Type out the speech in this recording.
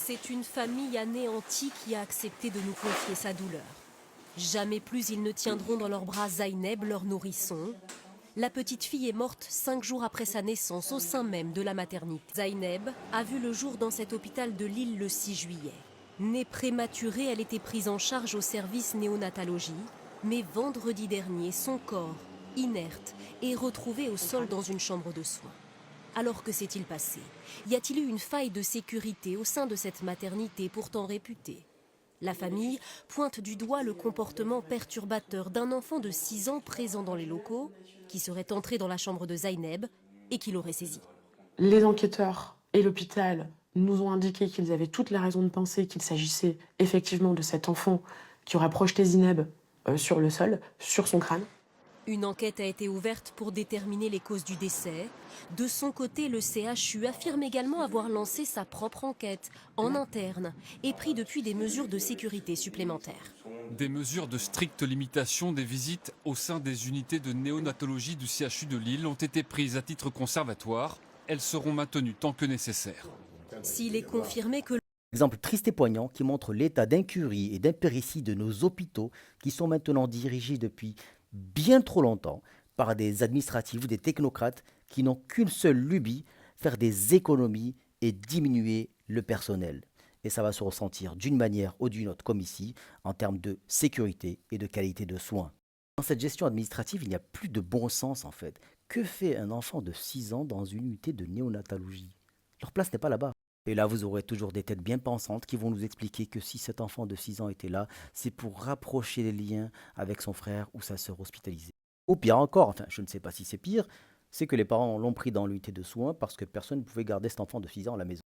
C'est une famille anéantie qui a accepté de nous confier sa douleur. Jamais plus ils ne tiendront dans leurs bras Zaineb, leur nourrisson. La petite fille est morte 5 jours après sa naissance au sein même de la maternité. Zaineb a vu le jour dans cet hôpital de Lille le 6 juillet. Née prématurée, elle était prise en charge au service néonatologie. Mais vendredi dernier, son corps, inerte, est retrouvé au sol dans une chambre de soins. Alors que s'est-il passé? Y a-t-il eu une faille de sécurité au sein de cette maternité pourtant réputée? La famille pointe du doigt le comportement perturbateur d'un enfant de 6 ans présent dans les locaux, qui serait entré dans la chambre de Zaineb et qui l'aurait saisi. Les enquêteurs et l'hôpital nous ont indiqué qu'ils avaient toutes les raisons de penser qu'il s'agissait effectivement de cet enfant qui aurait projeté Zaineb sur le sol, sur son crâne. Une enquête a été ouverte pour déterminer les causes du décès. De son côté, le CHU affirme également avoir lancé sa propre enquête en interne et pris depuis des mesures de sécurité supplémentaires. Des mesures de stricte limitation des visites au sein des unités de néonatologie du CHU de Lille ont été prises à titre conservatoire. Elles seront maintenues tant que nécessaire. S'il est confirmé que Exemple triste et poignant qui montre l'état d'incurie et d'impéritie de nos hôpitaux qui sont maintenant dirigés depuis bien trop longtemps par des administratifs ou des technocrates qui n'ont qu'une seule lubie, faire des économies et diminuer le personnel. Et ça va se ressentir d'une manière ou d'une autre, comme ici, en termes de sécurité et de qualité de soins. Dans cette gestion administrative, il n'y a plus de bon sens en fait. Que fait un enfant de 6 ans dans une unité de néonatologie? Leur place n'est pas là-bas. Et là, vous aurez toujours des têtes bien pensantes qui vont nous expliquer que si cet enfant de 6 ans était là, c'est pour rapprocher les liens avec son frère ou sa sœur hospitalisée. Ou pire encore, enfin, je ne sais pas si c'est pire, c'est que les parents l'ont pris dans l'unité de soins parce que personne ne pouvait garder cet enfant de 6 ans à la maison.